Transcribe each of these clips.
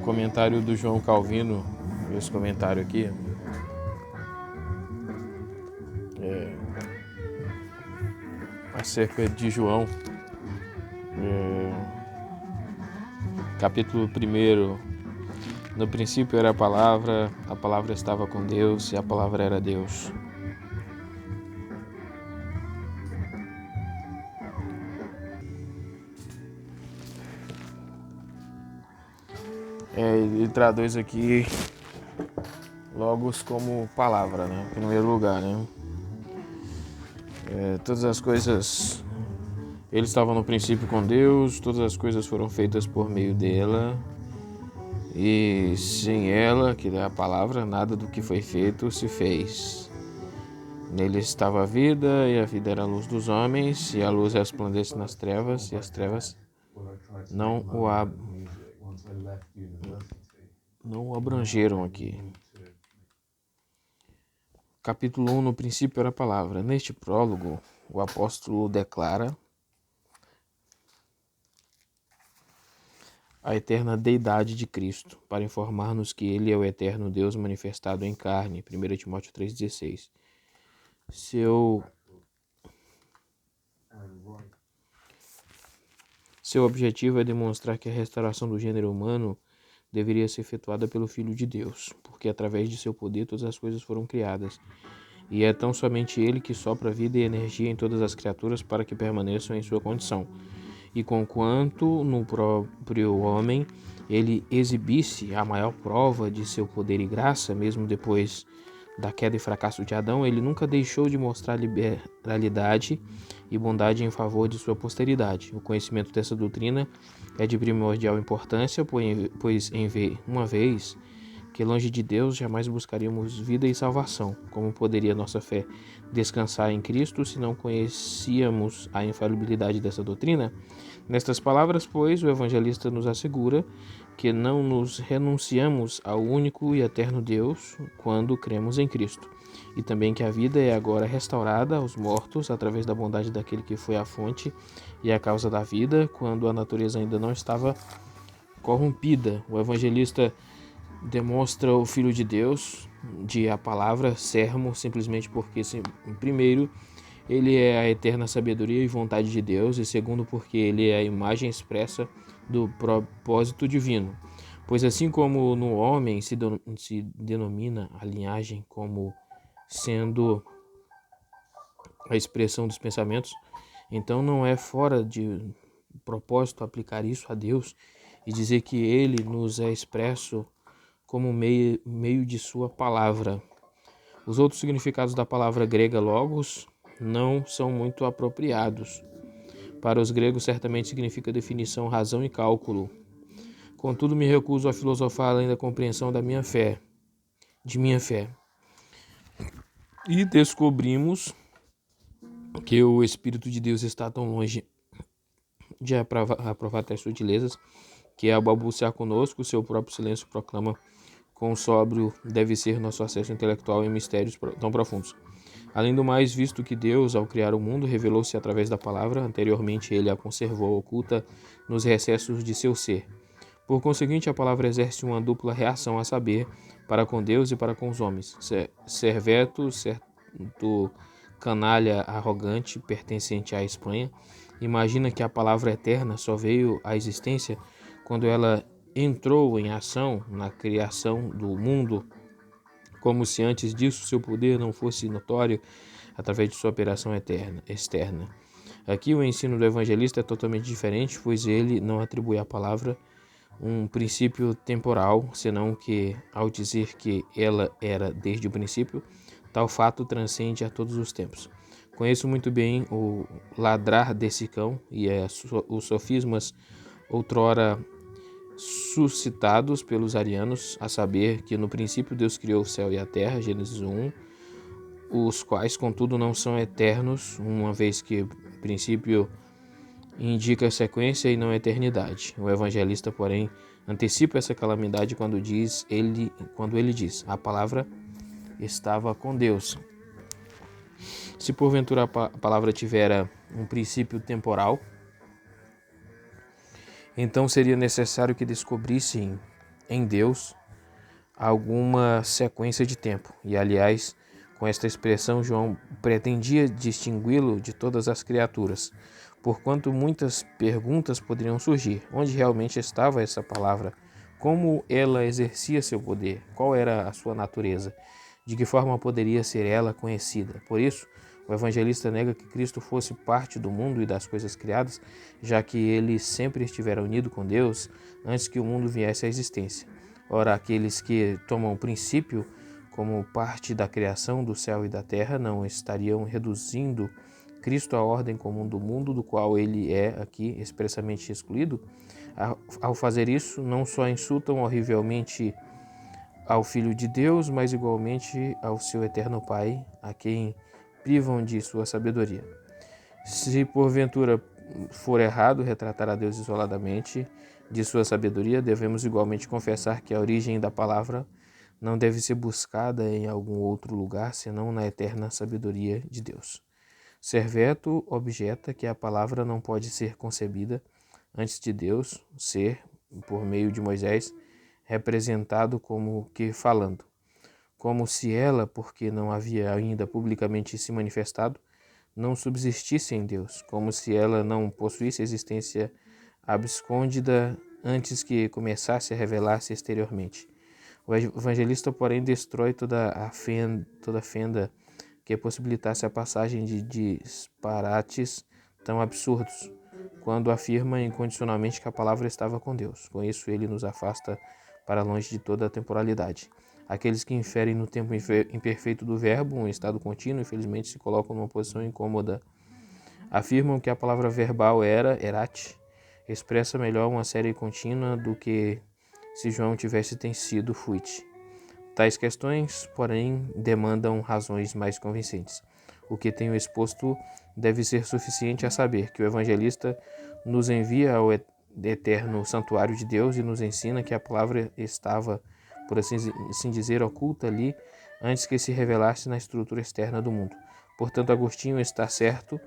comentário do João Calvino, esse comentário aqui, acerca de João, capítulo 1. No princípio era a palavra estava com Deus e a palavra era Deus. Ele traduz aqui logos como palavra, né? Em primeiro lugar, né? Todas as coisas, ele estava no princípio com Deus, todas as coisas foram feitas por meio dela, e sem ela, que é a palavra, nada do que foi feito se fez. Nele estava a vida, e a vida era a luz dos homens, e a luz resplandece nas trevas, e as trevas não o abrangeram aqui. Capítulo 1, no princípio era a palavra. Neste prólogo, o apóstolo declara a eterna deidade de Cristo, para informar-nos que Ele é o eterno Deus manifestado em carne, 1 Timóteo 3,16. Seu objetivo é demonstrar que a restauração do gênero humano deveria ser efetuada pelo Filho de Deus, porque através de seu poder todas as coisas foram criadas, e é tão somente Ele que sopra vida e energia em todas as criaturas para que permaneçam em sua condição. E conquanto no próprio homem ele exibisse a maior prova de seu poder e graça, mesmo depois da queda e fracasso de Adão, ele nunca deixou de mostrar liberalidade e bondade em favor de sua posteridade. O conhecimento dessa doutrina é de primordial importância, pois uma vez que longe de Deus jamais buscaríamos vida e salvação. Como poderia nossa fé descansar em Cristo se não conhecíamos a infalibilidade dessa doutrina? Nestas palavras, pois, o evangelista nos assegura que não nos renunciamos ao único e eterno Deus quando cremos em Cristo, e também que a vida é agora restaurada aos mortos através da bondade daquele que foi a fonte e a causa da vida, quando a natureza ainda não estava corrompida. O evangelista demonstra o Filho de Deus, a palavra, sermo, simplesmente porque, primeiro, ele é a eterna sabedoria e vontade de Deus, e segundo, porque ele é a imagem expressa do propósito divino. Pois assim como no homem se denomina a linhagem como sendo a expressão dos pensamentos, então não é fora de propósito aplicar isso a Deus e dizer que ele nos é expresso como meio de sua palavra. Os outros significados da palavra grega logos não são muito apropriados. Para os gregos, certamente significa definição, razão e cálculo. Contudo, me recuso a filosofar além da compreensão de minha fé. E descobrimos que o Espírito de Deus está tão longe de aprovar tais sutilezas, que ao balbuciar conosco, seu próprio silêncio proclama quão sóbrio deve ser nosso acesso intelectual em mistérios tão profundos. Além do mais, visto que Deus, ao criar o mundo, revelou-se através da palavra, anteriormente ele a conservou oculta nos recessos de seu ser. Por conseguinte, a palavra exerce uma dupla reação, a saber, para com Deus e para com os homens. Certo canalha arrogante, pertencente à Espanha, imagina que a palavra eterna só veio à existência quando ela entrou em ação na criação do mundo, como se antes disso seu poder não fosse notório através de sua operação externa. Aqui o ensino do evangelista é totalmente diferente, pois ele não atribui à palavra um princípio temporal, senão que, ao dizer que ela era desde o princípio, tal fato transcende a todos os tempos. Conheço muito bem o ladrar desse cão e os sofismas outrora suscitados pelos arianos, a saber que no princípio Deus criou o céu e a terra, Gênesis 1, os quais, contudo, não são eternos, uma vez que o princípio indica sequência e não eternidade. O evangelista, porém, antecipa essa calamidade quando ele diz, a palavra estava com Deus. Se porventura a palavra tivera um princípio temporal, então seria necessário que descobrissem em Deus alguma sequência de tempo. E, aliás, com esta expressão, João pretendia distingui-lo de todas as criaturas, porquanto muitas perguntas poderiam surgir. Onde realmente estava essa palavra? Como ela exercia seu poder? Qual era a sua natureza? De que forma poderia ser ela conhecida? Por isso, o evangelista nega que Cristo fosse parte do mundo e das coisas criadas, já que ele sempre estivera unido com Deus antes que o mundo viesse à existência. Ora, aqueles que tomam o princípio como parte da criação do céu e da terra não estariam reduzindo Cristo à ordem comum do mundo, do qual ele é aqui expressamente excluído? Ao fazer isso, não só insultam horrivelmente ao Filho de Deus, mas igualmente ao seu eterno Pai, a quem privam de sua sabedoria. Se porventura for errado retratar a Deus isoladamente de sua sabedoria, devemos igualmente confessar que a origem da palavra não deve ser buscada em algum outro lugar, senão na eterna sabedoria de Deus. Serveto objeta que a palavra não pode ser concebida antes de Deus ser, por meio de Moisés, representado como que falando, como se ela, porque não havia ainda publicamente se manifestado, não subsistisse em Deus, como se ela não possuísse existência abscôndida antes que começasse a revelar-se exteriormente. O evangelista, porém, destrói toda fenda que possibilitasse a passagem de disparates tão absurdos, quando afirma incondicionalmente que a palavra estava com Deus. Com isso, ele nos afasta para longe de toda a temporalidade. Aqueles que inferem no tempo imperfeito do verbo, um estado contínuo, infelizmente se colocam numa posição incômoda. Afirmam que a palavra verbal erat, expressa melhor uma série contínua do que se João tivesse sido fuit. Tais questões, porém, demandam razões mais convincentes. O que tenho exposto deve ser suficiente a saber que o evangelista nos envia ao eterno santuário de Deus e nos ensina que a palavra estava, por assim dizer, oculta ali antes que se revelasse na estrutura externa do mundo. Portanto, Agostinho está certo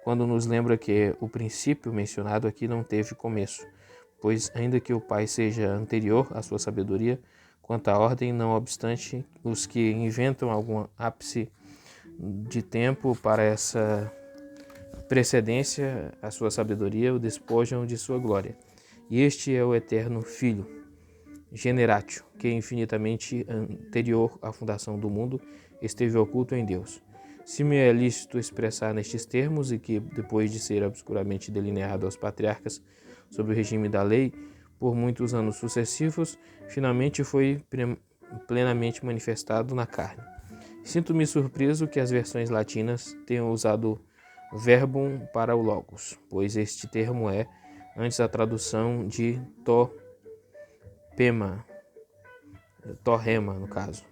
quando nos lembra que o princípio mencionado aqui não teve começo, pois ainda que o Pai seja anterior à sua sabedoria, quanto à ordem, não obstante, os que inventam algum ápice de tempo para essa precedência à sua sabedoria o despojam de sua glória. E este é o eterno Filho, generatio, que infinitamente anterior à fundação do mundo esteve oculto em Deus. Se me é lícito expressar nestes termos, e que depois de ser obscuramente delineado aos patriarcas sob o regime da lei, por muitos anos sucessivos, finalmente foi plenamente manifestado na carne. Sinto-me surpreso que as versões latinas tenham usado verbum para o logos, pois este termo é, antes a tradução de torrema, no caso.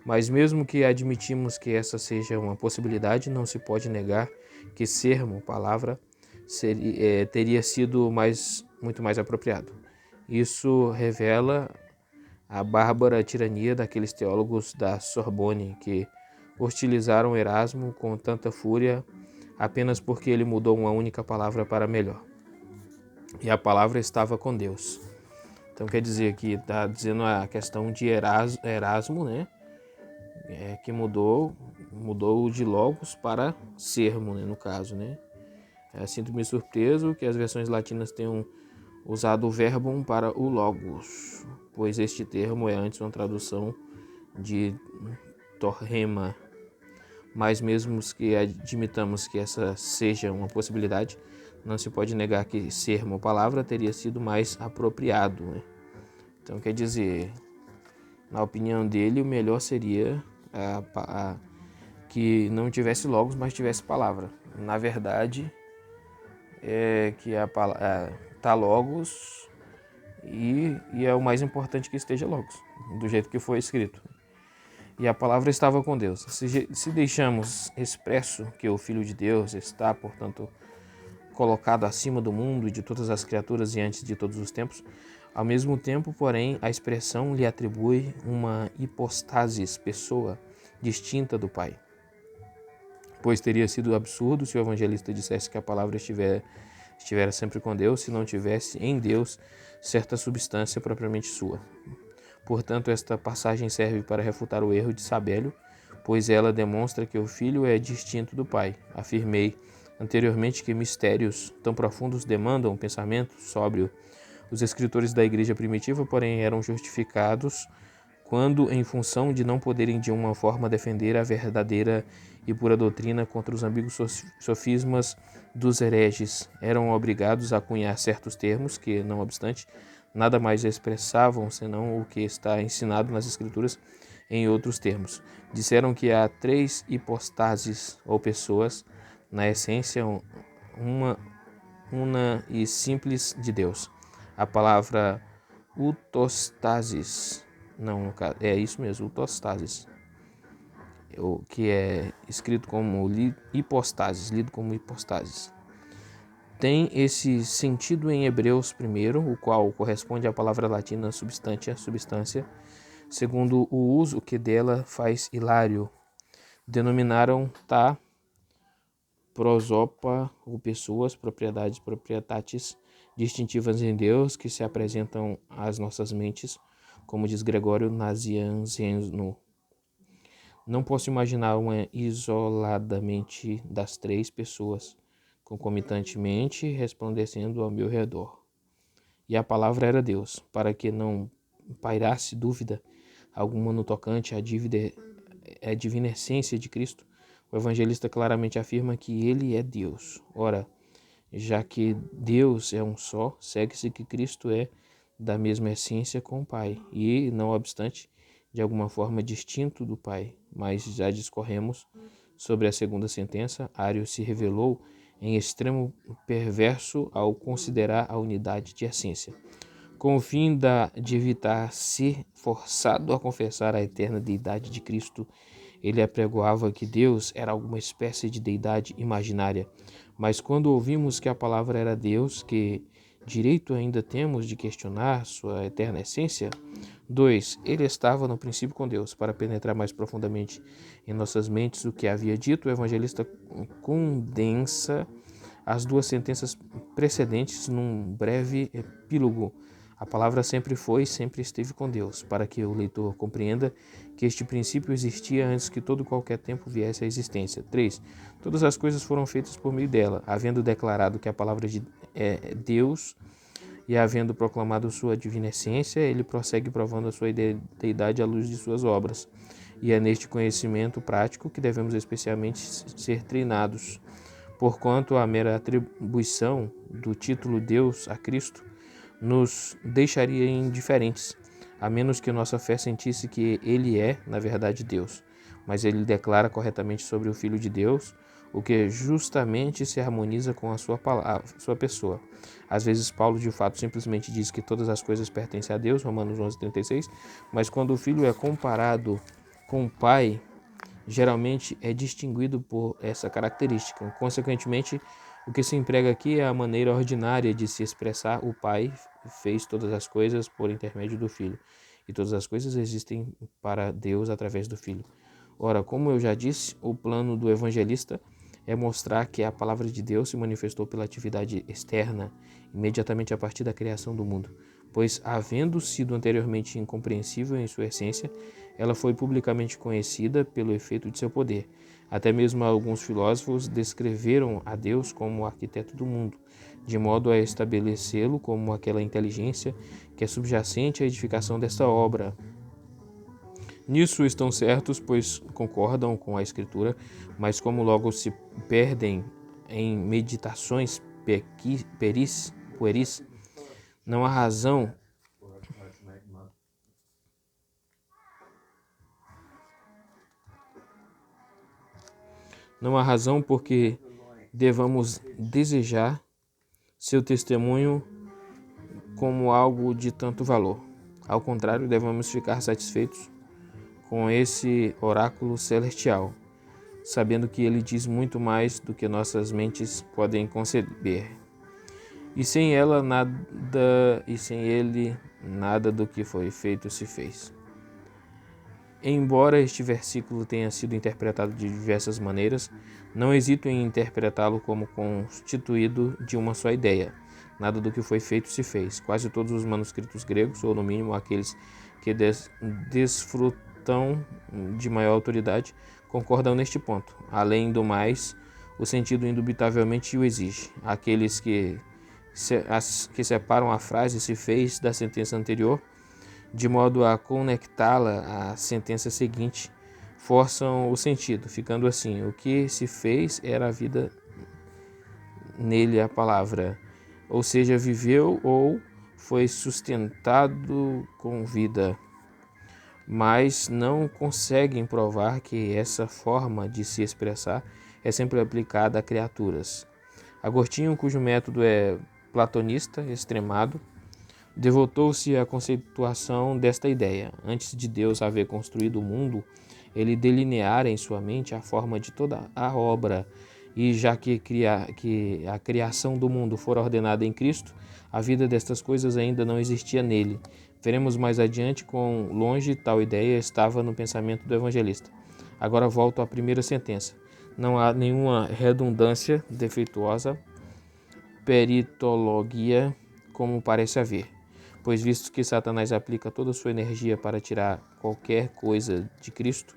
Mas mesmo que admitimos que essa seja uma possibilidade, não se pode negar que sermo, palavra, teria sido muito mais apropriado. Isso revela a bárbara tirania daqueles teólogos da Sorbonne que hostilizaram Erasmo com tanta fúria apenas porque ele mudou uma única palavra para melhor. E a palavra estava com Deus. Então quer dizer que está dizendo a questão de Erasmo, né? Que mudou de logos para sermo, né, no caso, né? Sinto-me surpreso que as versões latinas tenham usado o verbum para o logos, pois este termo é antes uma tradução de torrema. Mas mesmo que admitamos que essa seja uma possibilidade, não se pode negar que sermo, palavra, teria sido mais apropriado, né? Então quer dizer, na opinião dele, o melhor seria que não tivesse logos, mas tivesse palavra. Na verdade, é que tá logos e é o mais importante que esteja logos, do jeito que foi escrito. E a palavra estava com Deus. Se deixamos expresso que o Filho de Deus está, portanto, colocado acima do mundo e de todas as criaturas e antes de todos os tempos, ao mesmo tempo, porém, a expressão lhe atribui uma hipostasis, pessoa, distinta do Pai. Pois teria sido absurdo se o evangelista dissesse que a palavra estivera sempre com Deus se não tivesse em Deus certa substância propriamente sua. Portanto, esta passagem serve para refutar o erro de Sabélio, pois ela demonstra que o Filho é distinto do Pai. Afirmei anteriormente que mistérios tão profundos demandam um pensamento sóbrio. Os escritores da igreja primitiva, porém, eram justificados quando, em função de não poderem de uma forma defender a verdadeira e pura doutrina contra os ambíguos sofismas dos hereges, eram obrigados a cunhar certos termos que, não obstante, nada mais expressavam senão o que está ensinado nas Escrituras em outros termos. Disseram que há 3 hipostases ou pessoas, na essência una e simples de Deus. A palavra utostasis, não, é isso mesmo, utostasis, o que é escrito como hipostasis, lido como hipostasis. Tem esse sentido em Hebreus primeiro, o qual corresponde à palavra latina substância, segundo o uso que dela faz Hilário. Denominaram prosopa ou pessoas, propriedades, proprietatis, distintivas em Deus que se apresentam às nossas mentes, como diz Gregório Nazianzeno. Não posso imaginar uma isoladamente das 3 pessoas, concomitantemente resplandecendo ao meu redor. E a palavra era Deus, para que não pairasse dúvida alguma no tocante à divina essência de Cristo. O evangelista claramente afirma que ele é Deus. Ora, já que Deus é um só, segue-se que Cristo é da mesma essência com o Pai, e, não obstante, de alguma forma distinto do Pai. Mas já discorremos sobre a segunda sentença. Ário se revelou em extremo perverso ao considerar a unidade de essência. Com o fim de evitar ser forçado a confessar a eterna deidade de Cristo, ele apregoava que Deus era alguma espécie de deidade imaginária. Mas quando ouvimos que a palavra era Deus, que direito ainda temos de questionar sua eterna essência? 2. Ele estava no princípio com Deus. Para penetrar mais profundamente em nossas mentes o que havia dito, o evangelista condensa as 2 sentenças precedentes num breve epílogo. A palavra sempre foi e sempre esteve com Deus, para que o leitor compreenda que este princípio existia antes que todo qualquer tempo viesse à existência. 3. Todas as coisas foram feitas por meio dela, havendo declarado que a palavra é Deus e havendo proclamado sua divina essência, ele prossegue provando a sua deidade à luz de suas obras. E é neste conhecimento prático que devemos especialmente ser treinados, porquanto a mera atribuição do título Deus a Cristo nos deixaria indiferentes, a menos que nossa fé sentisse que ele é, na verdade, Deus. Mas ele declara corretamente sobre o Filho de Deus, o que justamente se harmoniza com a sua pessoa. Às vezes Paulo, de fato, simplesmente diz que todas as coisas pertencem a Deus, Romanos 11:36, mas quando o Filho é comparado com o Pai, geralmente é distinguido por essa característica. Consequentemente, o que se emprega aqui é a maneira ordinária de se expressar: o Pai fez todas as coisas por intermédio do Filho, e todas as coisas existem para Deus através do Filho. Ora, como eu já disse, o plano do evangelista é mostrar que a palavra de Deus se manifestou pela atividade externa, imediatamente a partir da criação do mundo, pois, havendo sido anteriormente incompreensível em sua essência, ela foi publicamente conhecida pelo efeito de seu poder. Até mesmo alguns filósofos descreveram a Deus como o arquiteto do mundo, de modo a estabelecê-lo como aquela inteligência que é subjacente à edificação desta obra. Nisso estão certos, pois concordam com a Escritura, mas como logo se perdem em meditações pueris, não há razão porque devamos desejar seu testemunho como algo de tanto valor. Ao contrário, devemos ficar satisfeitos com esse oráculo celestial, sabendo que ele diz muito mais do que nossas mentes podem conceber. E sem ele, nada do que foi feito se fez. Embora este versículo tenha sido interpretado de diversas maneiras, não hesito em interpretá-lo como constituído de uma só ideia. Nada do que foi feito se fez. Quase todos os manuscritos gregos, ou no mínimo aqueles que desfrutam de maior autoridade, concordam neste ponto. Além do mais, o sentido indubitavelmente o exige. Aqueles que separam a frase "se fez" da sentença anterior, de modo a conectá-la à sentença seguinte, forçam o sentido, ficando assim: o que se fez era a vida nele, a palavra, ou seja, viveu ou foi sustentado com vida. Mas não conseguem provar que essa forma de se expressar é sempre aplicada a criaturas. Agostinho, cujo método é platonista extremado, devotou-se à conceituação desta ideia. Antes de Deus haver construído o mundo, ele delineara em sua mente a forma de toda a obra, e já que a criação do mundo fora ordenada em Cristo, a vida destas coisas ainda não existia nele. Veremos mais adiante quão longe tal ideia estava no pensamento do evangelista. Agora volto à primeira sentença. Não há nenhuma redundância defeituosa, peritologia, como parece haver. Pois visto que Satanás aplica toda a sua energia para tirar qualquer coisa de Cristo,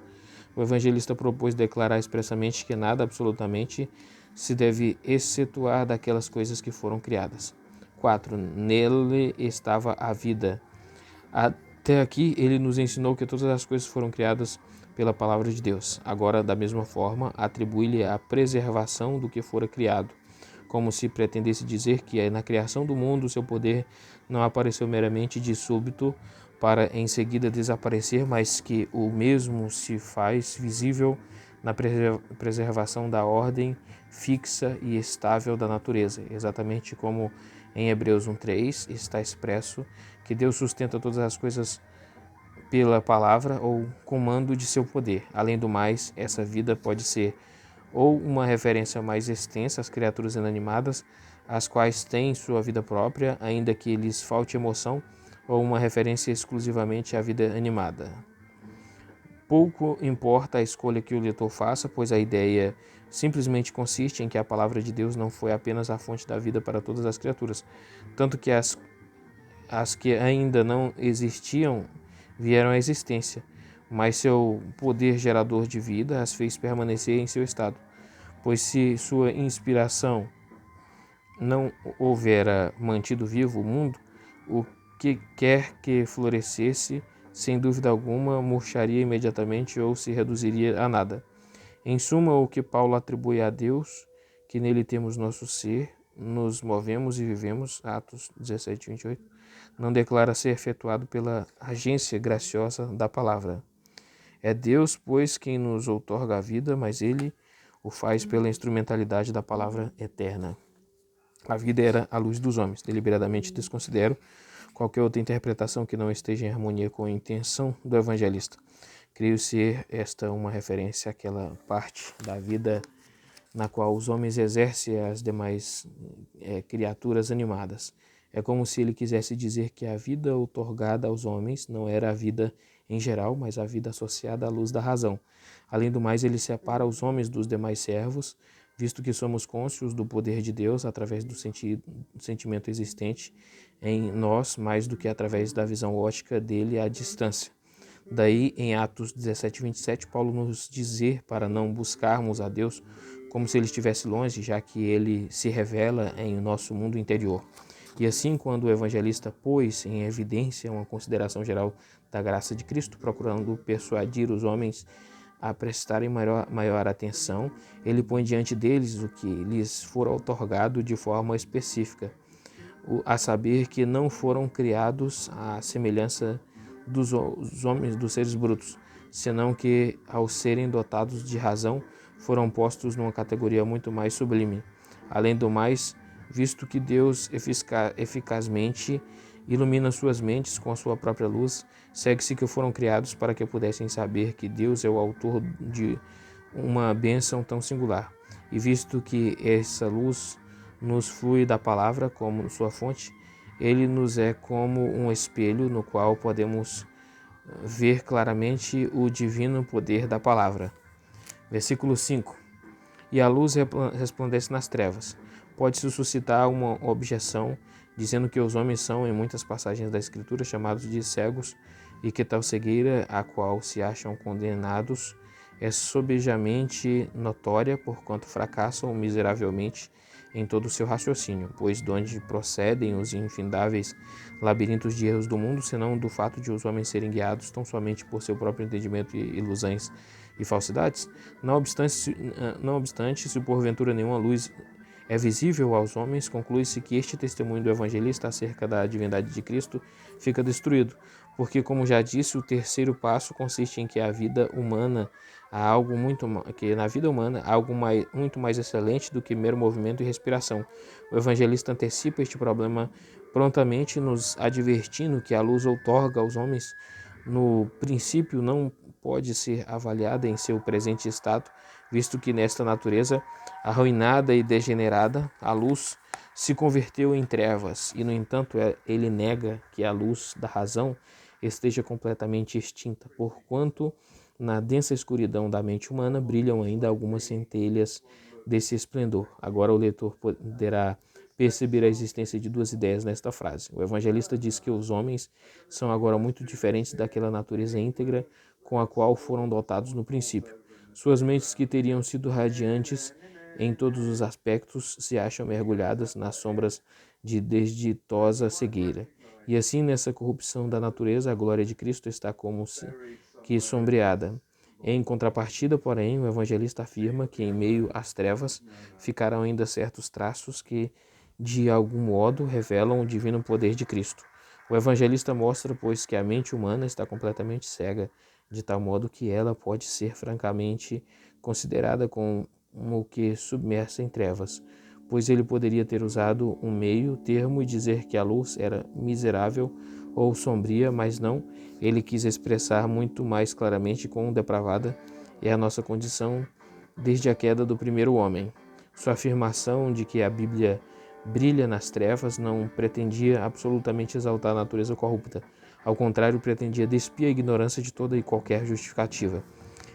o evangelista propôs declarar expressamente que nada absolutamente se deve excetuar daquelas coisas que foram criadas. 4. Nele estava a vida. Até aqui ele nos ensinou que todas as coisas foram criadas pela palavra de Deus. Agora, da mesma forma, atribui-lhe a preservação do que fora criado, como se pretendesse dizer que na criação do mundo seu poder não apareceu meramente de súbito para em seguida desaparecer, mas que o mesmo se faz visível na preservação da ordem fixa e estável da natureza, exatamente como em Hebreus 1:3 está expresso que Deus sustenta todas as coisas pela palavra ou comando de seu poder. Além do mais, essa vida pode ser ou uma referência mais extensa às criaturas inanimadas, as quais têm sua vida própria, ainda que lhes falte emoção, ou uma referência exclusivamente à vida animada. Pouco importa a escolha que o leitor faça, pois a ideia simplesmente consiste em que a palavra de Deus não foi apenas a fonte da vida para todas as criaturas, tanto que as que ainda não existiam vieram à existência, mas seu poder gerador de vida as fez permanecer em seu estado, pois se sua inspiração não houvera mantido vivo o mundo, o que quer que florescesse, sem dúvida alguma, murcharia imediatamente ou se reduziria a nada. Em suma, o que Paulo atribui a Deus, que nele temos nosso ser, nos movemos e vivemos, Atos 17:28, não declara ser efetuado pela agência graciosa da palavra. É Deus, pois, quem nos outorga a vida, mas ele o faz pela instrumentalidade da palavra eterna. A vida era a luz dos homens. Deliberadamente desconsidero qualquer outra interpretação que não esteja em harmonia com a intenção do evangelista. Creio ser esta uma referência àquela parte da vida na qual os homens exercem as demais criaturas animadas. É como se ele quisesse dizer que a vida outorgada aos homens não era a vida em geral, mas a vida associada à luz da razão. Além do mais, ele separa os homens dos demais servos, visto que somos cônscios do poder de Deus através do sentimento existente em nós, mais do que através da visão ótica dele à distância. Daí, em Atos 17:27, Paulo nos dizer para não buscarmos a Deus como se ele estivesse longe, já que ele se revela em nosso mundo interior. E assim, quando o evangelista pôs em evidência uma consideração geral da graça de Cristo, procurando persuadir os homens a prestarem maior atenção, ele põe diante deles o que lhes for outorgado de forma específica, a saber que não foram criados à semelhança dos homens, dos seres brutos, senão que, ao serem dotados de razão, foram postos numa categoria muito mais sublime. Além do mais, visto que Deus eficazmente ilumina suas mentes com a sua própria luz, segue-se que foram criados para que pudessem saber que Deus é o autor de uma bênção tão singular. E visto que essa luz nos flui da palavra como sua fonte, ele nos é como um espelho no qual podemos ver claramente o divino poder da palavra. Versículo 5. E a luz resplandece nas trevas. Pode-se suscitar uma objeção, dizendo que os homens são, em muitas passagens da Escritura, chamados de cegos, e que tal cegueira a qual se acham condenados é sobejamente notória, porquanto fracassam miseravelmente em todo o seu raciocínio, pois de onde procedem os infindáveis labirintos de erros do mundo, senão do fato de os homens serem guiados tão somente por seu próprio entendimento e ilusões e falsidades? Não obstante, se porventura nenhuma luz é visível aos homens, conclui-se que este testemunho do evangelista acerca da divindade de Cristo fica destruído, porque, como já disse, o terceiro passo consiste em que na vida humana há algo muito mais excelente do que mero movimento e respiração. O evangelista antecipa este problema prontamente, nos advertindo que a luz outorga aos homens no princípio não pode ser avaliada em seu presente estado, visto que nesta natureza arruinada e degenerada, a luz se converteu em trevas, e no entanto ele nega que a luz da razão esteja completamente extinta, porquanto na densa escuridão da mente humana brilham ainda algumas centelhas desse esplendor. Agora o leitor poderá perceber a existência de duas ideias nesta frase. O evangelista diz que os homens são agora muito diferentes daquela natureza íntegra com a qual foram dotados no princípio. Suas mentes, que teriam sido radiantes em todos os aspectos, se acham mergulhadas nas sombras de desditosa cegueira. E assim, nessa corrupção da natureza, a glória de Cristo está como que sombreada. Em contrapartida, porém, o evangelista afirma que em meio às trevas ficarão ainda certos traços que, de algum modo, revelam o divino poder de Cristo. O evangelista mostra, pois, que a mente humana está completamente cega, de tal modo que ela pode ser francamente considerada como que submersa em trevas, pois ele poderia ter usado um meio termo e dizer que a luz era miserável ou sombria, mas não, ele quis expressar muito mais claramente quão depravada é a nossa condição desde a queda do primeiro homem. Sua afirmação de que a Bíblia brilha nas trevas não pretendia absolutamente exaltar a natureza corrupta. Ao contrário, pretendia despir a ignorância de toda e qualquer justificativa.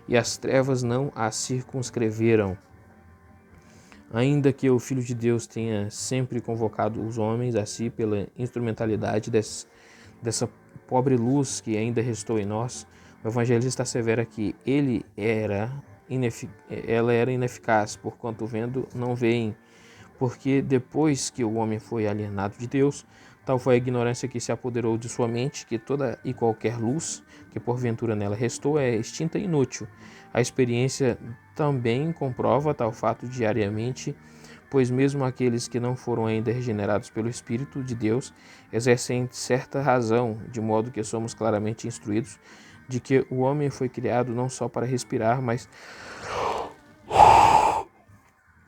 E as trevas não a circunscreveram. Ainda que o Filho de Deus tenha sempre convocado os homens a si pela instrumentalidade dessa pobre luz que ainda restou em nós, o evangelista assevera que ela era ineficaz, porquanto vendo não veem, porque depois que o homem foi alienado de Deus, tal foi a ignorância que se apoderou de sua mente, que toda e qualquer luz que porventura nela restou é extinta e inútil. A experiência também comprova tal fato diariamente, pois mesmo aqueles que não foram ainda regenerados pelo Espírito de Deus exercem certa razão, de modo que somos claramente instruídos de que o homem foi criado não só para respirar, mas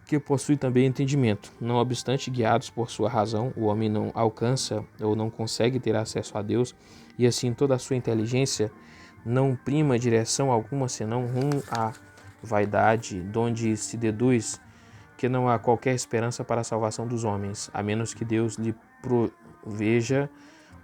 que possui também entendimento. Não obstante, guiados por sua razão, o homem não alcança ou não consegue ter acesso a Deus, e assim toda a sua inteligência não prima direção alguma senão rumo à vaidade, donde se deduz que não há qualquer esperança para a salvação dos homens, a menos que Deus lhe proveja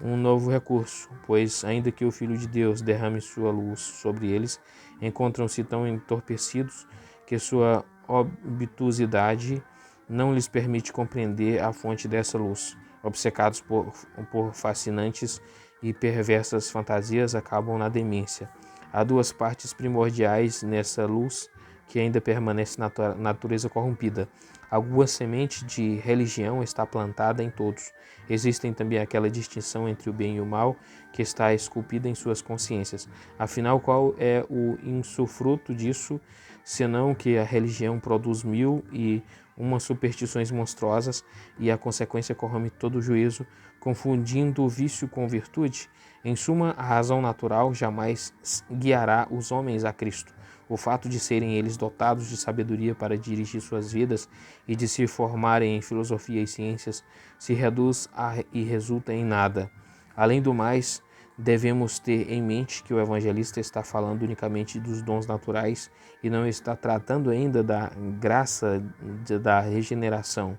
um novo recurso, pois ainda que o Filho de Deus derrame sua luz sobre eles, encontram-se tão entorpecidos que sua obtusidade não lhes permite compreender a fonte dessa luz. Obcecados por fascinantes e perversas fantasias, acabam na demência. Há duas partes primordiais nessa luz que ainda permanece na natureza corrompida. Alguma semente de religião está plantada em todos. Existem também aquela distinção entre o bem e o mal que está esculpida em suas consciências. Afinal, qual é o insufruto disso, senão que a religião produz mil e uma superstições monstruosas e a consequência corrompe todo o juízo, confundindo o vício com virtude? Em suma, a razão natural jamais guiará os homens a Cristo. O fato de serem eles dotados de sabedoria para dirigir suas vidas e de se formarem em filosofia e ciências se reduz e resulta em nada. Além do mais, devemos ter em mente que o evangelista está falando unicamente dos dons naturais e não está tratando ainda da graça da regeneração,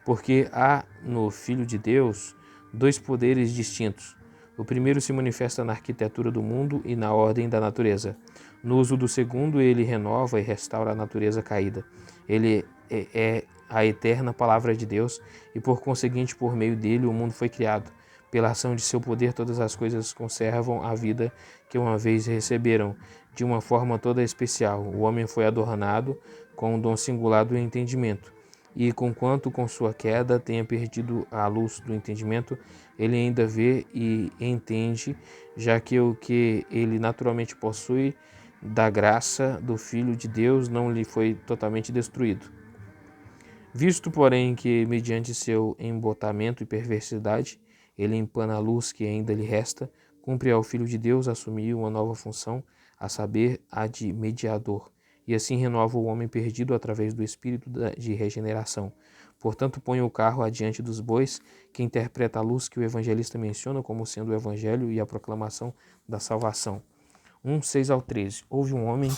porque há no Filho de Deus dois poderes distintos. O primeiro se manifesta na arquitetura do mundo e na ordem da natureza. No uso do segundo, ele renova e restaura a natureza caída. Ele é a eterna palavra de Deus e, por conseguinte, por meio dele, o mundo foi criado. Pela ação de seu poder, todas as coisas conservam a vida que uma vez receberam, de uma forma toda especial. O homem foi adornado com um dom singular do entendimento. E, conquanto com sua queda tenha perdido a luz do entendimento, ele ainda vê e entende, já que o que ele naturalmente possui da graça do Filho de Deus não lhe foi totalmente destruído. Visto, porém, que, mediante seu embotamento e perversidade, ele empana a luz que ainda lhe resta, cumpre ao Filho de Deus assumir uma nova função, a saber, a de mediador, e assim renova o homem perdido através do espírito de regeneração. Portanto, põe o carro adiante dos bois, que interpreta a luz que o evangelista menciona como sendo o evangelho e a proclamação da salvação. 1:6-13. Houve um homem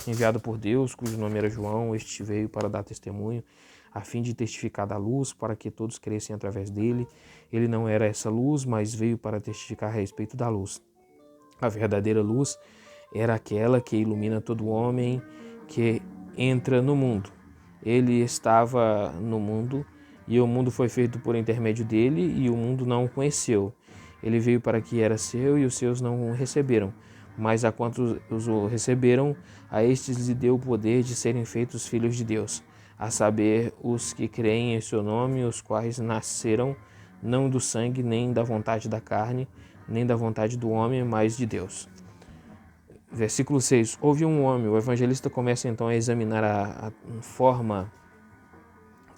enviado por Deus, cujo nome era João. Este veio para dar testemunho, a fim de testificar da luz, para que todos crescem através dele. Ele não era essa luz, mas veio para testificar a respeito da luz. A verdadeira luz era aquela que ilumina todo homem que entra no mundo. Ele estava no mundo, e o mundo foi feito por intermédio dele, e o mundo não o conheceu. Ele veio para que era seu, e os seus não o receberam. Mas a quantos o receberam, a estes lhe deu o poder de serem feitos filhos de Deus, a saber, os que creem em seu nome, os quais nasceram não do sangue, nem da vontade da carne, nem da vontade do homem, mas de Deus. Versículo 6. Houve um homem. O evangelista começa então a examinar a forma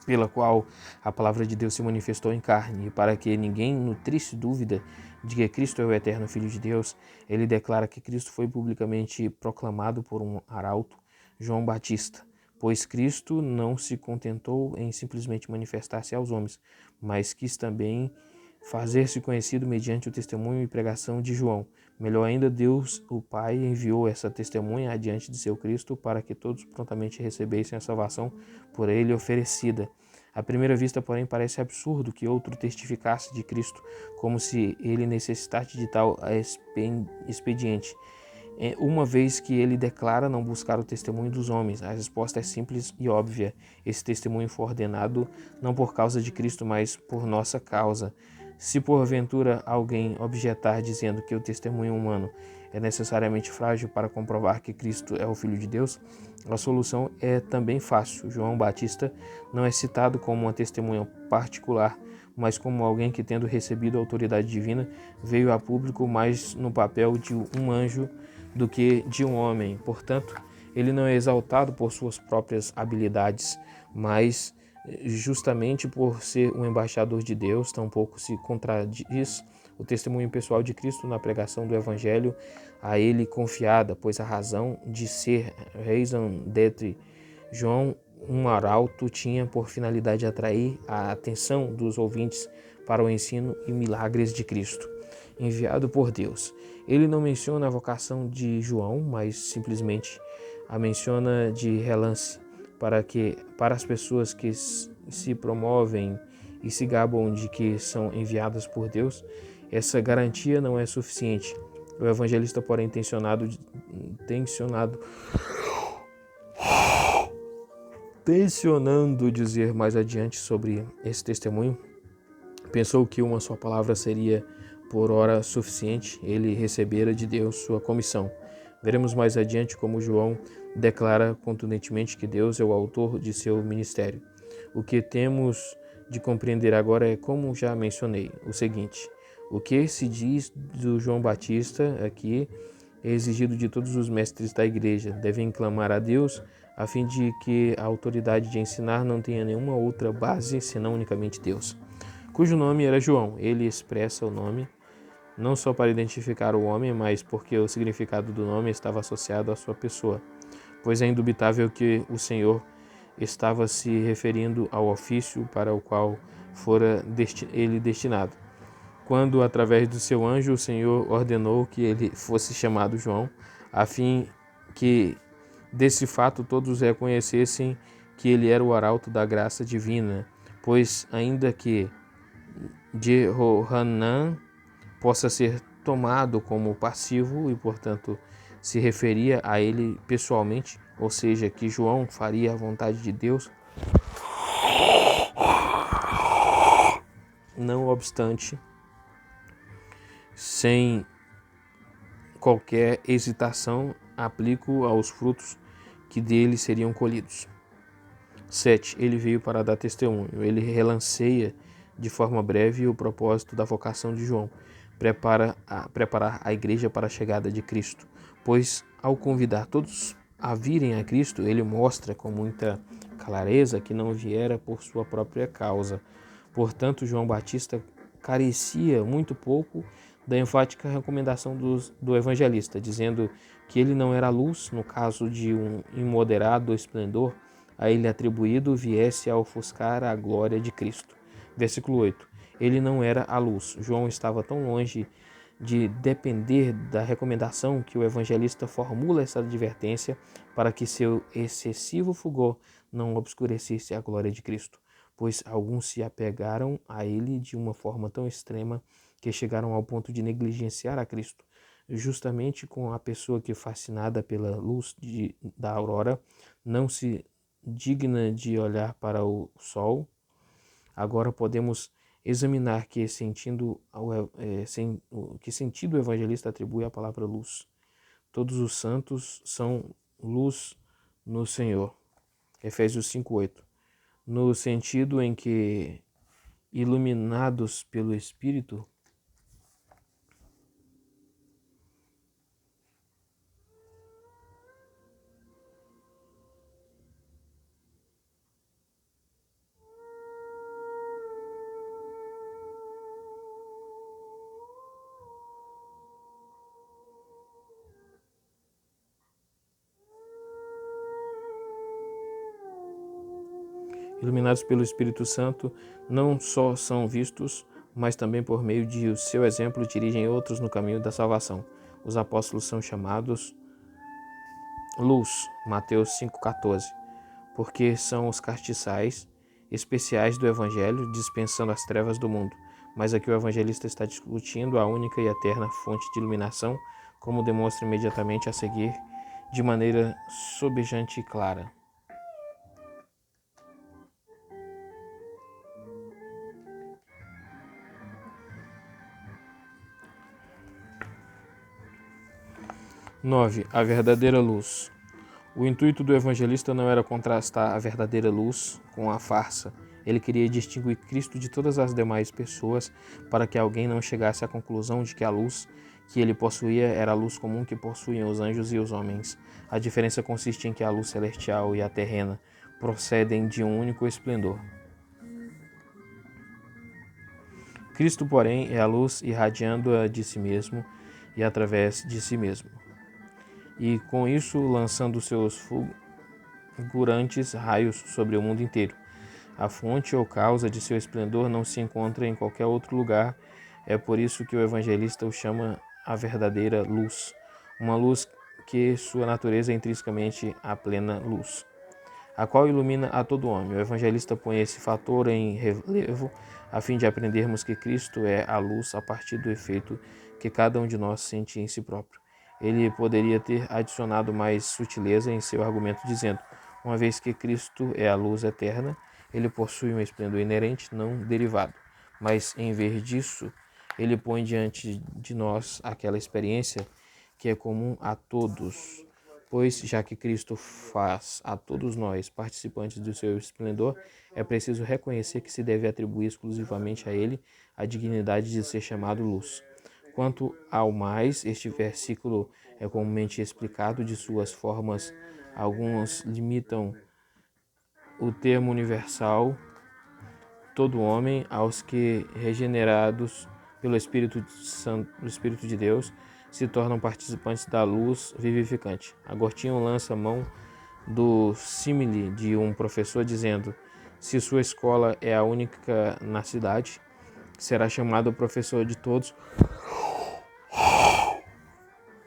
pela qual a palavra de Deus se manifestou em carne, e para que ninguém nutrisse dúvida de que Cristo é o eterno Filho de Deus, ele declara que Cristo foi publicamente proclamado por um arauto, João Batista, pois Cristo não se contentou em simplesmente manifestar-se aos homens, mas quis também fazer-se conhecido mediante o testemunho e pregação de João. Melhor ainda, Deus, o Pai, enviou essa testemunha adiante de seu Cristo para que todos prontamente recebessem a salvação por ele oferecida. À primeira vista, porém, parece absurdo que outro testificasse de Cristo, como se ele necessitasse de tal expediente, uma vez que ele declara não buscar o testemunho dos homens. A resposta é simples e óbvia. Esse testemunho foi ordenado não por causa de Cristo, mas por nossa causa. Se porventura alguém objetar dizendo que o testemunho humano é necessariamente frágil para comprovar que Cristo é o Filho de Deus, a solução é também fácil. João Batista não é citado como uma testemunha particular, mas como alguém que, tendo recebido a autoridade divina, veio a público mais no papel de um anjo do que de um homem. Portanto, ele não é exaltado por suas próprias habilidades, mas justamente por ser um embaixador de Deus. Tampouco se contradiz o testemunho pessoal de Cristo na pregação do Evangelho a ele confiada, pois a razão de ser raison d'être João, um arauto, tinha por finalidade atrair a atenção dos ouvintes para o ensino e milagres de Cristo, enviado por Deus. Ele não menciona a vocação de João, mas simplesmente a menciona de relance, para as pessoas que se promovem e se gabam de que são enviadas por Deus, essa garantia não é suficiente. O evangelista, porém, tensionando dizer mais adiante sobre esse testemunho, pensou que uma só palavra seria por hora suficiente. Ele recebera de Deus sua comissão. Veremos mais adiante como João declara contundentemente que Deus é o autor de seu ministério. O que temos de compreender agora é, como já mencionei, o seguinte: o que se diz do João Batista aqui é exigido de todos os mestres da igreja. Devem clamar a Deus a fim de que a autoridade de ensinar não tenha nenhuma outra base senão unicamente Deus, cujo nome era João. Ele expressa o nome não só para identificar o homem, mas porque o significado do nome estava associado à sua pessoa, pois é indubitável que o Senhor estava se referindo ao ofício para o qual fora ele destinado, quando, através do seu anjo, o Senhor ordenou que ele fosse chamado João, a fim que, desse fato, todos reconhecessem que ele era o arauto da graça divina, pois, ainda que Jehohanan possa ser tomado como passivo e, portanto, se referia a ele pessoalmente, ou seja, que João faria a vontade de Deus. Não obstante, sem qualquer hesitação, aplico aos frutos que dele seriam colhidos. 7. Ele veio para dar testemunho. Ele relanceia de forma breve o propósito da vocação de João, preparar a igreja para a chegada de Cristo, pois ao convidar todos a virem a Cristo, ele mostra com muita clareza que não viera por sua própria causa. Portanto, João Batista carecia muito pouco da enfática recomendação do evangelista, dizendo que ele não era luz, no caso de um imoderado esplendor a ele atribuído viesse a ofuscar a glória de Cristo. Versículo 8. Ele não era a luz. João estava tão longe de depender da recomendação que o evangelista formula essa advertência para que seu excessivo fulgor não obscurecesse a glória de Cristo, pois alguns se apegaram a ele de uma forma tão extrema que chegaram ao ponto de negligenciar a Cristo. Justamente com a pessoa que, fascinada pela luz da aurora, não se digna de olhar para o sol, agora podemos examinar que sentido o evangelista atribui à palavra luz. Todos os santos são luz no Senhor. Efésios 5:8. No sentido em que, iluminados pelo Espírito, Santo, não só são vistos, mas também por meio de o seu exemplo dirigem outros no caminho da salvação. Os apóstolos são chamados luz, Mateus 5,14, porque são os castiçais especiais do Evangelho, dispensando as trevas do mundo. Mas aqui o evangelista está discutindo a única e eterna fonte de iluminação, como demonstra imediatamente a seguir, de maneira sobejante e clara. (9) A verdadeira luz. O intuito do evangelista não era contrastar a verdadeira luz com a farsa. Ele queria distinguir Cristo de todas as demais pessoas para que alguém não chegasse à conclusão de que a luz que ele possuía era a luz comum que possuem os anjos e os homens. A diferença consiste em que a luz celestial e a terrena procedem de um único esplendor. Cristo, porém, é a luz irradiando-a de si mesmo e através de si mesmo, e com isso lançando seus fulgurantes raios sobre o mundo inteiro. A fonte ou causa de seu esplendor não se encontra em qualquer outro lugar. É por isso que o evangelista o chama a verdadeira luz, uma luz que sua natureza é intrinsecamente a plena luz, a qual ilumina a todo homem. O evangelista põe esse fator em relevo a fim de aprendermos que Cristo é a luz a partir do efeito que cada um de nós sente em si próprio. Ele poderia ter adicionado mais sutileza em seu argumento, dizendo: uma vez que Cristo é a luz eterna, ele possui um esplendor inerente, não derivado. Mas, em vez disso, ele põe diante de nós aquela experiência que é comum a todos, pois, já que Cristo faz a todos nós participantes do seu esplendor, é preciso reconhecer que se deve atribuir exclusivamente a ele a dignidade de ser chamado luz. Quanto ao mais, este versículo é comumente explicado de suas formas. Alguns limitam o termo universal, todo homem, aos que, regenerados pelo Espírito Santo, do Espírito de Deus, se tornam participantes da luz vivificante. Agostinho lança mão do símile de um professor dizendo: se sua escola é a única na cidade, será chamado professor de todos,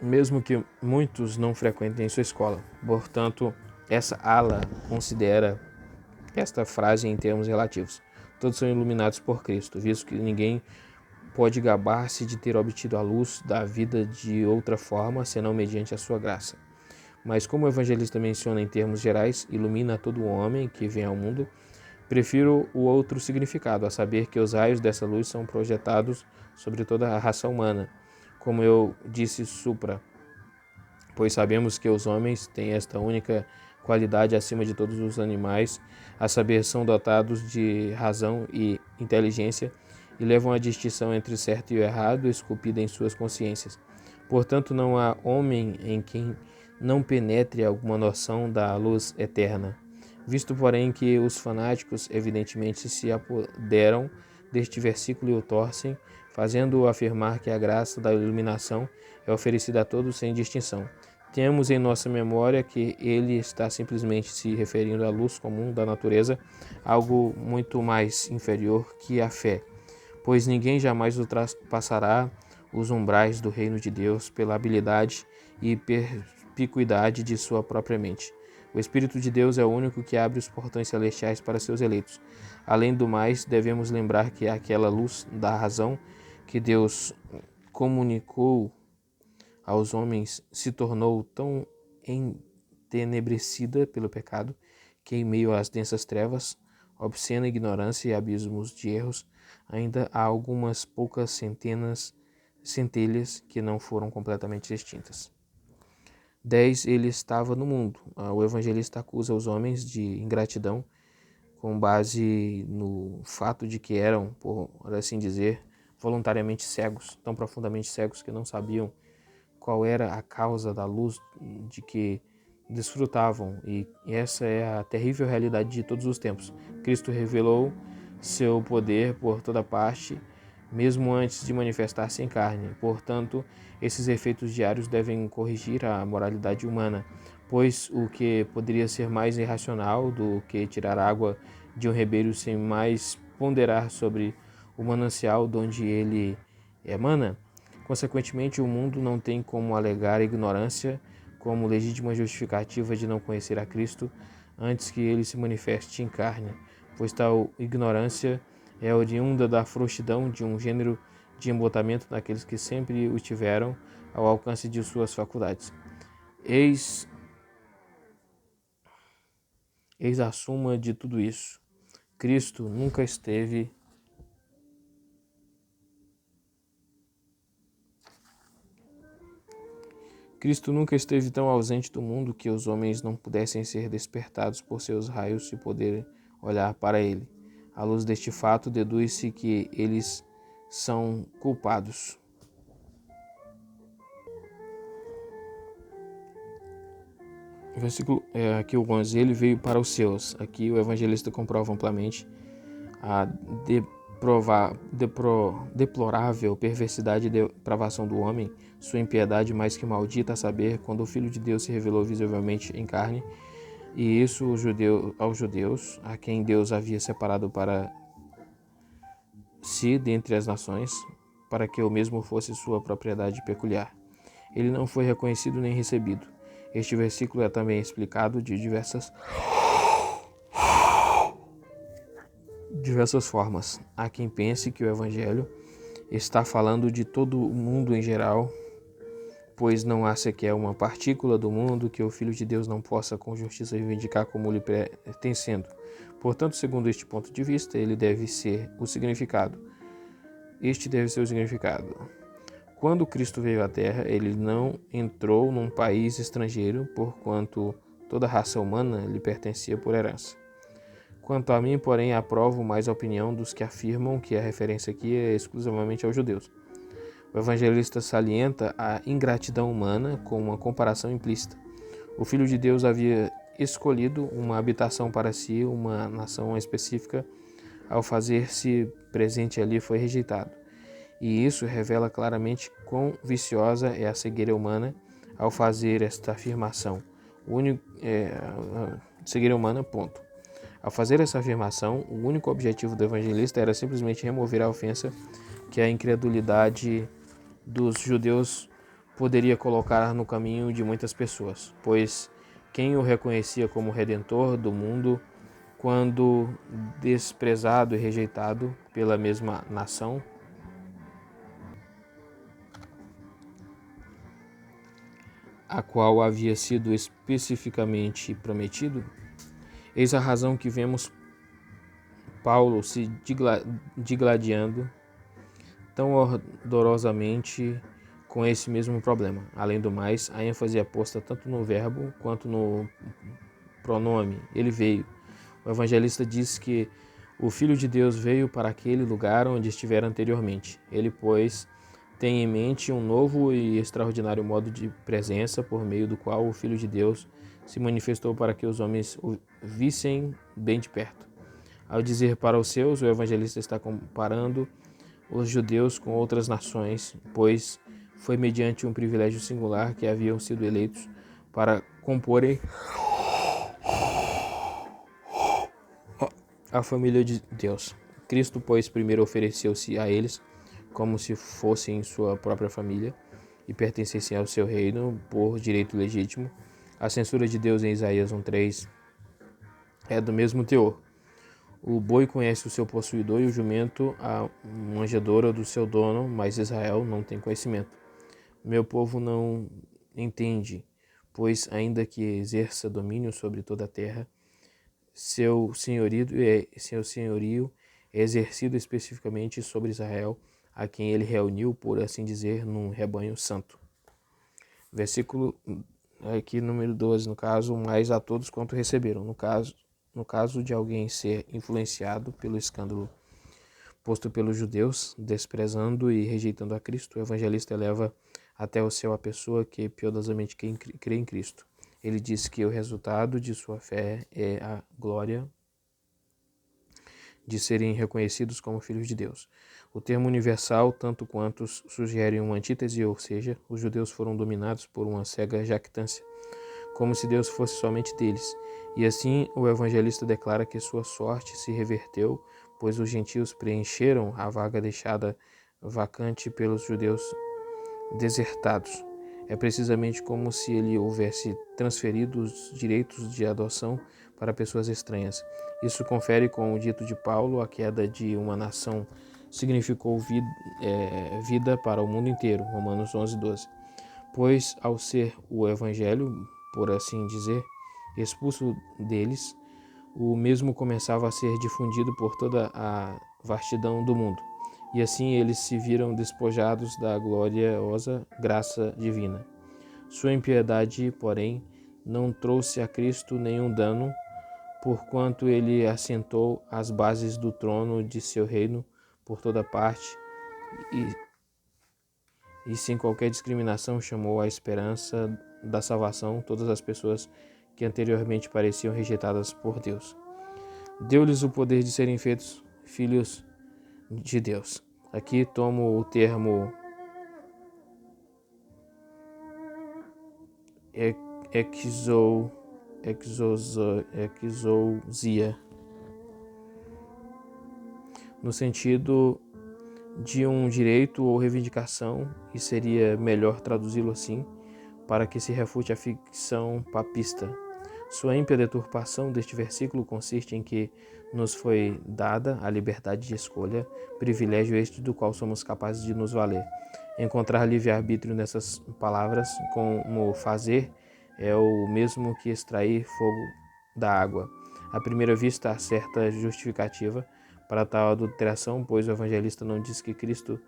mesmo que muitos não frequentem sua escola. Portanto, essa ala considera esta frase em termos relativos. Todos são iluminados por Cristo, visto que ninguém pode gabar-se de ter obtido a luz da vida de outra forma, senão mediante a sua graça. Mas como o evangelista menciona em termos gerais, ilumina todo homem que vem ao mundo, prefiro o outro significado, a saber que os raios dessa luz são projetados sobre toda a raça humana, como eu disse supra, pois sabemos que os homens têm esta única qualidade acima de todos os animais, a saber, são dotados de razão e inteligência e levam a distinção entre o certo e o errado esculpida em suas consciências. Portanto, não há homem em quem não penetre alguma noção da luz eterna. Visto, porém, que os fanáticos evidentemente se apoderam deste versículo e o torcem, fazendo-o afirmar que a graça da iluminação é oferecida a todos sem distinção. Temos em nossa memória que ele está simplesmente se referindo à luz comum da natureza, algo muito mais inferior que a fé, pois ninguém jamais ultrapassará os umbrais do reino de Deus pela habilidade e perspicuidade de sua própria mente. O Espírito de Deus é o único que abre os portões celestiais para seus eleitos. Além do mais, devemos lembrar que aquela luz da razão que Deus comunicou aos homens se tornou tão entenebrecida pelo pecado que, em meio às densas trevas, obscena ignorância e abismos de erros, ainda há algumas poucas centelhas que não foram completamente extintas. 10. Ele estava no mundo. O evangelista acusa os homens de ingratidão com base no fato de que eram, por assim dizer, voluntariamente cegos, tão profundamente cegos que não sabiam qual era a causa da luz de que desfrutavam, e essa é a terrível realidade de todos os tempos. Cristo revelou seu poder por toda parte, mesmo antes de manifestar-se em carne. Portanto, esses efeitos diários devem corrigir a moralidade humana, pois o que poderia ser mais irracional do que tirar água de um ribeiro sem mais ponderar sobre o manancial de onde ele emana? Consequentemente, o mundo não tem como alegar ignorância como legítima justificativa de não conhecer a Cristo antes que ele se manifeste em carne, pois tal ignorância é oriunda da frouxidão de um gênero de embotamento daqueles que sempre o tiveram ao alcance de suas faculdades. Eis a suma de tudo isso. Cristo nunca esteve tão ausente do mundo que os homens não pudessem ser despertados por seus raios e poderem olhar para ele. À luz deste fato, deduz-se que eles são culpados. Versículo aqui o 11. Ele veio para os seus. Aqui o evangelista comprova amplamente a deplorável perversidade e depravação do homem, sua impiedade mais que maldita, a saber, quando o Filho de Deus se revelou visivelmente em carne, e isso aos judeus, a quem Deus havia separado para si dentre as nações, para que o mesmo fosse sua propriedade peculiar. Ele não foi reconhecido nem recebido. Este versículo é também explicado de diversas formas. Há quem pense que o Evangelho está falando de todo o mundo em geral, pois não há sequer uma partícula do mundo que o Filho de Deus não possa com justiça reivindicar como lhe pertencendo. Portanto, segundo este ponto de vista, ele deve ser o significado. Este deve ser o significado. Quando Cristo veio à Terra, ele não entrou num país estrangeiro, porquanto toda a raça humana lhe pertencia por herança. Quanto a mim, porém, aprovo mais a opinião dos que afirmam que a referência aqui é exclusivamente aos judeus. O evangelista salienta a ingratidão humana com uma comparação implícita. O Filho de Deus havia escolhido uma habitação para si, uma nação específica. Ao fazer-se presente ali, foi rejeitado. E isso revela claramente quão viciosa é a cegueira humana ao fazer esta afirmação. Cegueira humana, ponto. Ao fazer essa afirmação, o único objetivo do evangelista era simplesmente remover a ofensa que a incredulidade dos judeus poderia colocar no caminho de muitas pessoas, pois quem o reconhecia como redentor do mundo, quando desprezado e rejeitado pela mesma nação, a qual havia sido especificamente prometido? Eis a razão que vemos Paulo se digladiando tão ardorosamente com esse mesmo problema. Além do mais, a ênfase é posta tanto no verbo quanto no pronome. Ele veio. O evangelista diz que o Filho de Deus veio para aquele lugar onde estivera anteriormente. Ele, pois, tem em mente um novo e extraordinário modo de presença por meio do qual o Filho de Deus se manifestou para que os homens o vissem bem de perto. Ao dizer para os seus, o evangelista está comparando os judeus com outras nações, pois foi mediante um privilégio singular que haviam sido eleitos para comporem a família de Deus. Cristo, pois, primeiro ofereceu-se a eles como se fossem sua própria família e pertencessem ao seu reino por direito legítimo. A censura de Deus em Isaías 1:3 é do mesmo teor. O boi conhece o seu possuidor e o jumento a manjedoura do seu dono, mas Israel não tem conhecimento. Meu povo não entende, pois ainda que exerça domínio sobre toda a terra, seu senhorio é exercido especificamente sobre Israel, a quem ele reuniu, por assim dizer, num rebanho santo. Versículo aqui número 12, no caso, mais a todos quanto receberam. No caso de alguém ser influenciado pelo escândalo posto pelos judeus, desprezando e rejeitando a Cristo, o evangelista eleva até o céu a pessoa que piedosamente crê em Cristo. Ele diz que o resultado de sua fé é a glória de serem reconhecidos como filhos de Deus. O termo universal, tanto quanto sugere uma antítese, ou seja, os judeus foram dominados por uma cega jactância, como se Deus fosse somente deles. E assim o evangelista declara que sua sorte se reverteu, pois os gentios preencheram a vaga deixada vacante pelos judeus desertados. É precisamente como se ele houvesse transferido os direitos de adoção para pessoas estranhas. Isso confere com o dito de Paulo: a queda de uma nação significou vida para o mundo inteiro. Romanos 11:12. Pois, ao ser o evangelho, por assim dizer, expulso deles, o mesmo começava a ser difundido por toda a vastidão do mundo. E assim eles se viram despojados da gloriosa graça divina. Sua impiedade, porém, não trouxe a Cristo nenhum dano, porquanto ele assentou as bases do trono de seu reino por toda parte e sem qualquer discriminação chamou à esperança da salvação todas as pessoas que anteriormente pareciam rejeitadas por Deus. Deu-lhes o poder de serem feitos filhos de Deus. Aqui tomo o termo exousia, no sentido de um direito ou reivindicação, e seria melhor traduzi-lo assim, para que se refute a ficção papista. Sua ímpia deturpação deste versículo consiste em que nos foi dada a liberdade de escolha, privilégio este do qual somos capazes de nos valer. Encontrar livre-arbítrio nessas palavras, como fazer, é o mesmo que extrair fogo da água. À primeira vista, há certa justificativa para tal adulteração, pois o evangelista não diz que Cristo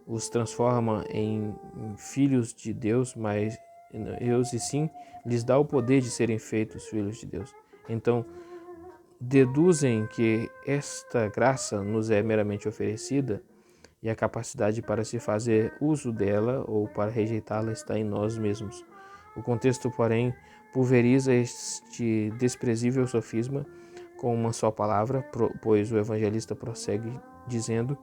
os transforma em filhos de Deus, mas Deus e sim lhes dá o poder de serem feitos filhos de Deus. Então, deduzem que esta graça nos é meramente oferecida e a capacidade para se fazer uso dela ou para rejeitá-la está em nós mesmos. O contexto, porém, pulveriza este desprezível sofisma com uma só palavra, pois o evangelista prossegue dizendo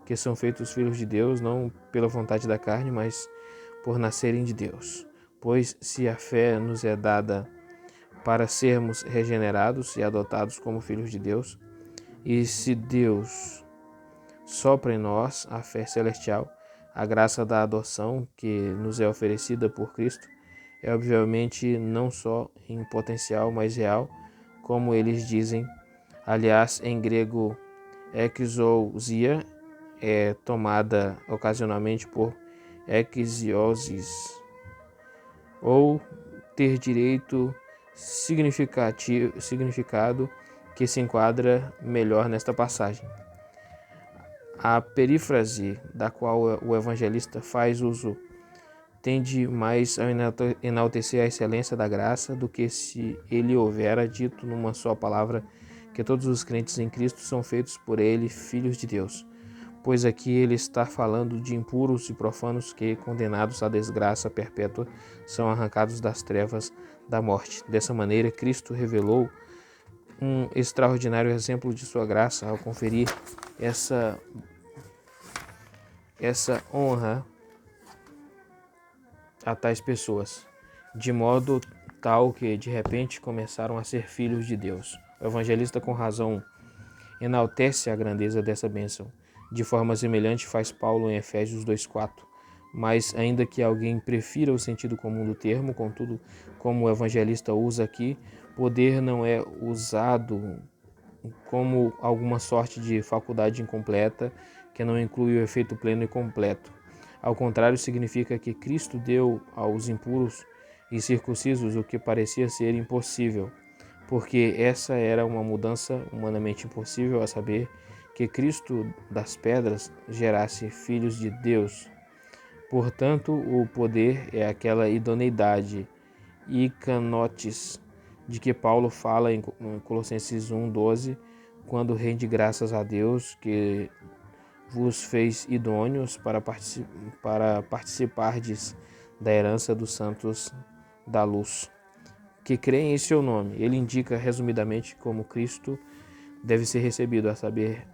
que são feitos filhos de Deus não pela vontade da carne, mas por nascerem de Deus. Pois se a fé nos é dada para sermos regenerados e adotados como filhos de Deus, e se Deus sopra em nós a fé celestial, a graça da adoção que nos é oferecida por Cristo, é obviamente não só em potencial, mas real, como eles dizem. Aliás, em grego, exousia é tomada ocasionalmente por exiosis, ou ter direito significado que se enquadra melhor nesta passagem. A perífrase da qual o evangelista faz uso tende mais a enaltecer a excelência da graça do que se ele houvera dito numa só palavra que todos os crentes em Cristo são feitos por ele filhos de Deus. Pois aqui ele está falando de impuros e profanos que, condenados à desgraça perpétua, são arrancados das trevas da morte. Dessa maneira, Cristo revelou um extraordinário exemplo de sua graça ao conferir essa honra a tais pessoas, de modo tal que de repente começaram a ser filhos de Deus. O evangelista, com razão, enaltece a grandeza dessa bênção. De forma semelhante faz Paulo em Efésios 2,4. Mas, ainda que alguém prefira o sentido comum do termo, contudo, como o evangelista usa aqui, poder não é usado como alguma sorte de faculdade incompleta que não inclui o efeito pleno e completo. Ao contrário, significa que Cristo deu aos impuros e circuncisos o que parecia ser impossível, porque essa era uma mudança humanamente impossível, a saber, que Cristo das pedras gerasse filhos de Deus. Portanto, o poder é aquela idoneidade e canotes de que Paulo fala em Colossenses 1,12, quando rende graças a Deus que vos fez idôneos para participardes da herança dos santos da luz, que creem em seu nome. Ele indica resumidamente como Cristo deve ser recebido, a saber,